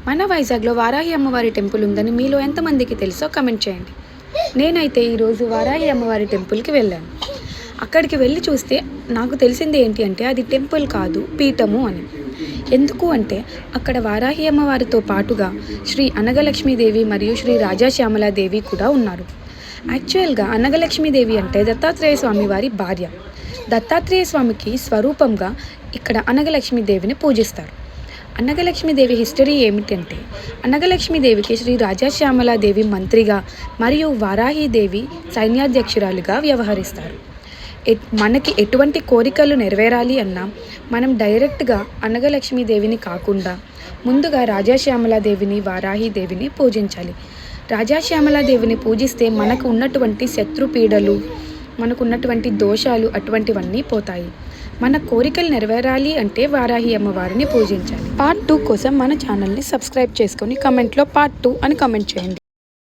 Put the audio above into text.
మన వైజాగ్లో వారాహి అమ్మవారి టెంపుల్ ఉందని మీలో ఎంతమందికి తెలుసో కమెంట్ చేయండి. నేనైతే ఈరోజు వారాహి అమ్మవారి టెంపుల్కి వెళ్ళాను. అక్కడికి వెళ్ళి చూస్తే నాకు తెలిసింది ఏంటి అంటే అది టెంపుల్ కాదు, పీఠము అని. ఎందుకు అంటే అక్కడ వారాహి అమ్మవారితో పాటుగా శ్రీ అనగలక్ష్మీదేవి మరియు శ్రీ రాజాశ్యామలాదేవి కూడా ఉన్నారు. యాక్చువల్గా అనగలక్ష్మీదేవి అంటే దత్తాత్రేయ స్వామి వారి భార్య. దత్తాత్రేయ స్వామికి స్వరూపంగా ఇక్కడ అనగలక్ష్మీదేవిని పూజిస్తారు. అనగలక్ష్మీదేవి హిస్టరీ ఏమిటంటే అనగలక్ష్మీదేవికి శ్రీ రాజాశ్యామలాదేవి మంత్రిగా మరియు వారాహిదేవి సైన్యాధ్యక్షురాలుగా వ్యవహరిస్తారు. మనకి ఎటువంటి కోరికలు నెరవేరాలి అన్నా మనం డైరెక్ట్గా అనగలక్ష్మీదేవిని కాకుండా ముందుగా రాజాశ్యామలాదేవిని వారాహిదేవిని పూజించాలి. రాజాశ్యామలాదేవిని పూజిస్తే మనకు ఉన్నటువంటి శత్రుపీడలు, మనకున్నటువంటి దోషాలు అటువంటివన్నీ పోతాయి. మన కోరికలు నెరవేరాలి అంటే వారాహి అమ్మవారిని పూజించాలి. పార్ట్ 2 కోసం మన ఛానల్ని సబ్స్క్రైబ్ చేసుకొని కమెంట్లో పార్ట్ 2 అని కమెంట్ చేయండి.